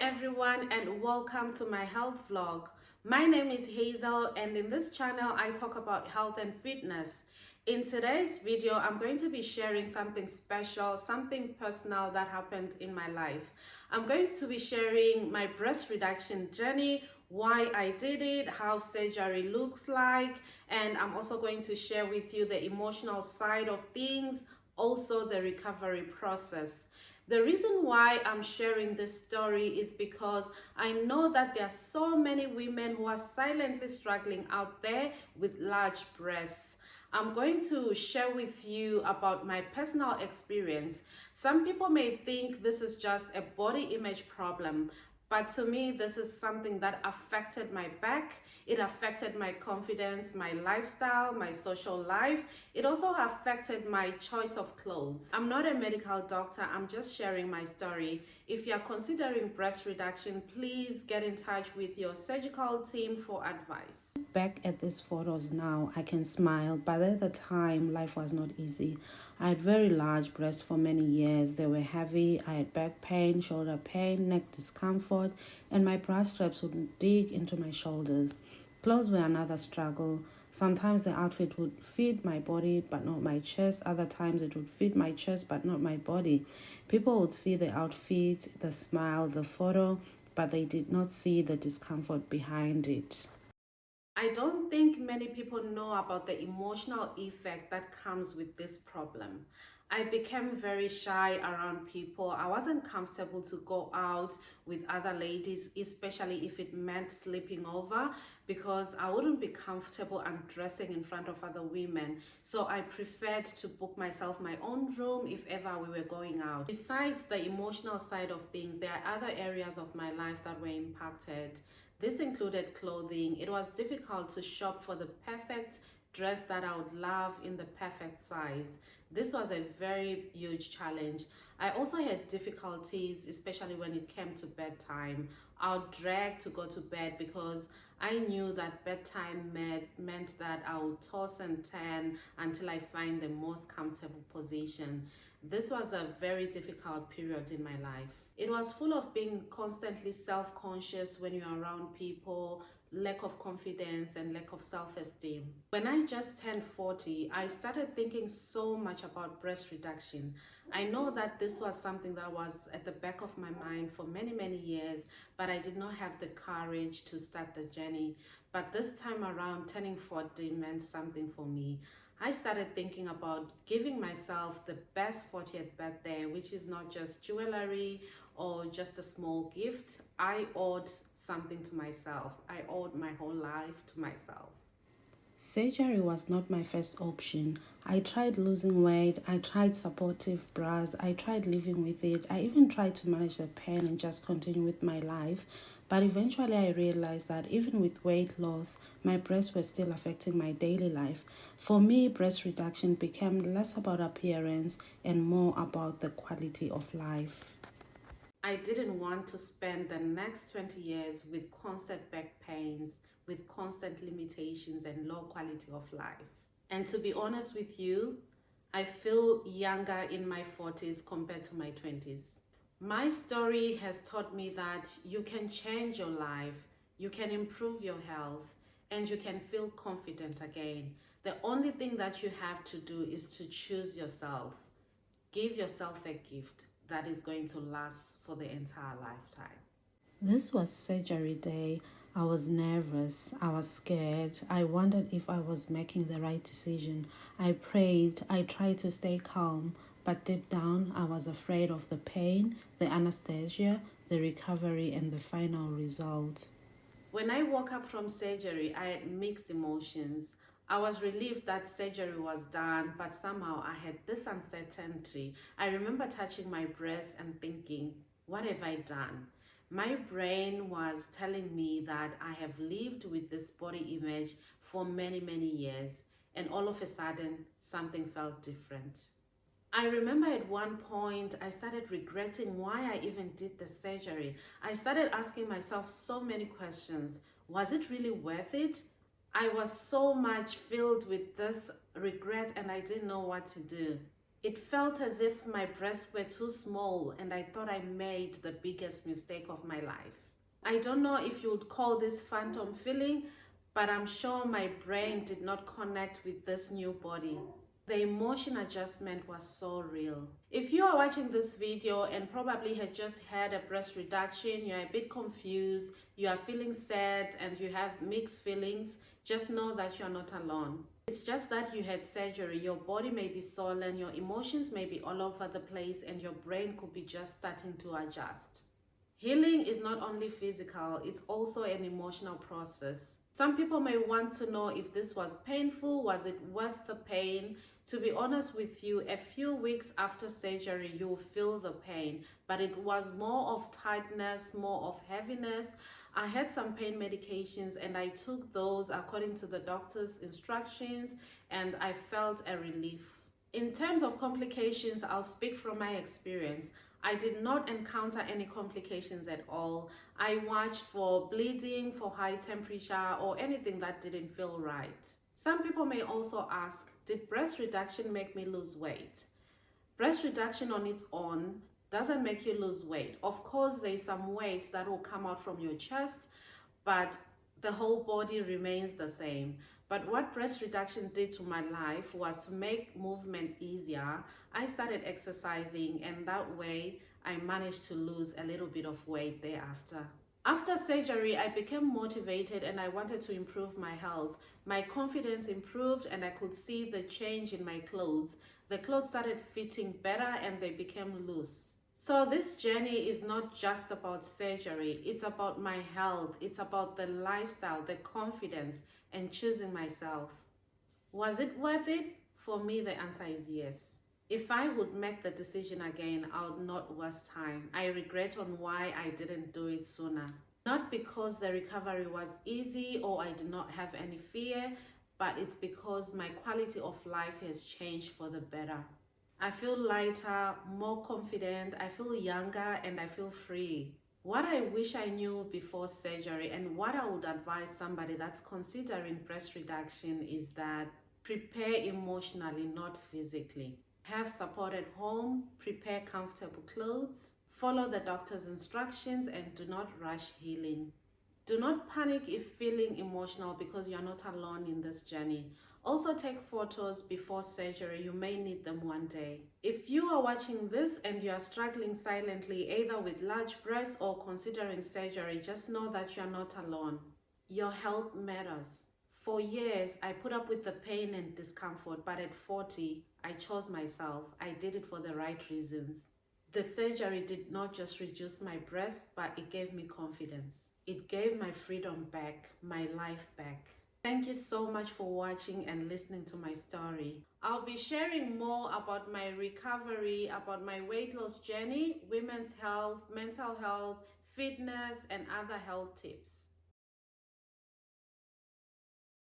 everyone, and welcome to my health vlog. My name is Hazel, and in this channel I talk about health and fitness. In today's video, I'm going to be sharing something special, something personal that happened in my life. I'm going to be sharing my breast reduction journey, why I did it, how surgery looks like, and I'm also going to share with you the emotional side of things, also the recovery process. The reason why I'm sharing this story is because I know that there are so many women who are silently struggling out there with large breasts. I'm going to share with you about my personal experience. Some people may think this is just a body image problem, but to me, this is something that affected my back. It affected my confidence, my lifestyle, my social life. It also affected my choice of clothes. I'm not a medical doctor. I'm just sharing my story. If you're considering breast reduction, please get in touch with your surgical team for advice. Back at these photos now, I can smile, but at the time, life was not easy. I had very large breasts for many years. They were heavy. I had back pain, shoulder pain, neck discomfort, and my bra straps would dig into my shoulders. Clothes were another struggle. Sometimes the outfit would fit my body but not my chest. Other times it would fit my chest but not my body. People would see the outfit, the smile, the photo, but they did not see the discomfort behind it. I don't think many people know about the emotional effect that comes with this problem. I became very shy around people. I wasn't comfortable to go out with other ladies, especially if it meant sleeping over, because I wouldn't be comfortable undressing in front of other women. So I preferred to book myself my own room if ever we were going out. Besides the emotional side of things, there are other areas of my life that were impacted. This included clothing. It was difficult to shop for the perfect dress that I would love in the perfect size. This was a very huge challenge. I also had difficulties, especially when it came to bedtime. I would drag to go to bed because I knew that bedtime meant that I would toss and turn until I find the most comfortable position. This was a very difficult period in my life. It was full of being constantly self-conscious when you're around people, lack of confidence, and lack of self-esteem. When I just turned 40, I started thinking so much about breast reduction. I know that this was something that was at the back of my mind for many, many years, but I did not have the courage to start the journey. But this time around, turning 40 meant something for me. I started thinking about giving myself the best 40th birthday, which is not just jewelry or just a small gift. I owed something to myself. I owed my whole life to myself. Surgery was not my first option. I tried losing weight, I tried supportive bras, I tried living with it, I even tried to manage the pain and just continue with my life. But eventually I realized that even with weight loss, my breasts were still affecting my daily life. For me, breast reduction became less about appearance and more about the quality of life. I didn't want to spend the next 20 years with constant back pains, with constant limitations and low quality of life. And to be honest with you, I feel younger in my 40s compared to my 20s. My story has taught me that you can change your life, you can improve your health, and you can feel confident again. The only thing that you have to do is to choose yourself. Give yourself a gift that is going to last for the entire lifetime. This was surgery day. I was nervous. I was scared. I wondered if I was making the right decision. I prayed. I tried to stay calm. But deep down, I was afraid of the pain, the anesthesia, the recovery, and the final result. When I woke up from surgery, I had mixed emotions. I was relieved that surgery was done, but somehow I had this uncertainty. I remember touching my breast and thinking, what have I done? My brain was telling me that I have lived with this body image for many, many years, and all of a sudden, something felt different. I remember at one point I started regretting why I even did the surgery. I started asking myself so many questions. Was it really worth it? I was so much filled with this regret and I didn't know what to do. It felt as if my breasts were too small and I thought I made the biggest mistake of my life. I don't know if you would call this phantom feeling, but I'm sure my brain did not connect with this new body. The emotion adjustment was so real. If you are watching this video and probably had just had a breast reduction, you're a bit confused, you are feeling sad and you have mixed feelings, just know that you're not alone. It's just that you had surgery, your body may be swollen, your emotions may be all over the place, and your brain could be just starting to adjust. Healing is not only physical, it's also an emotional process. Some people may want to know if this was painful, was it worth the pain? To be honest with you, a few weeks after surgery, you'll feel the pain, but it was more of tightness, more of heaviness. I had some pain medications and I took those according to the doctor's instructions, and I felt a relief. In terms of complications, I'll speak from my experience. I did not encounter any complications at all. I watched for bleeding, for high temperature, or anything that didn't feel right. Some people may also ask, did breast reduction make me lose weight? Breast reduction on its own doesn't make you lose weight. Of course, there's some weight that will come out from your chest, but the whole body remains the same. But what breast reduction did to my life was to make movement easier. I started exercising, and that way I managed to lose a little bit of weight thereafter. After surgery, I became motivated and I wanted to improve my health. My confidence improved and I could see the change in my clothes. The clothes started fitting better and they became loose. So this journey is not just about surgery, it's about my health, it's about the lifestyle, the confidence, and choosing myself. Was it worth it? For me, the answer is yes. If I would make the decision again, I would not waste time. I regret on why I didn't do it sooner. Not because the recovery was easy or I did not have any fear, but it's because my quality of life has changed for the better. I feel lighter, more confident, I feel younger, and I feel free. What I wish I knew before surgery and what I would advise somebody that's considering breast reduction is that prepare emotionally, not physically. Have support at home, prepare comfortable clothes, follow the doctor's instructions, and do not rush healing. Do not panic if feeling emotional because you're not alone in this journey. Also take photos before surgery. You may need them one day. If you are watching this and you are struggling silently, either with large breasts or considering surgery, just know that you're not alone. Your health matters. For years, I put up with the pain and discomfort, but at 40, I chose myself. I did it for the right reasons. The surgery did not just reduce my breast, but it gave me confidence. It gave my freedom back, my life back. Thank you so much for watching and listening to my story. I'll be sharing more about my recovery, about my weight loss journey, women's health, mental health, fitness, and other health tips.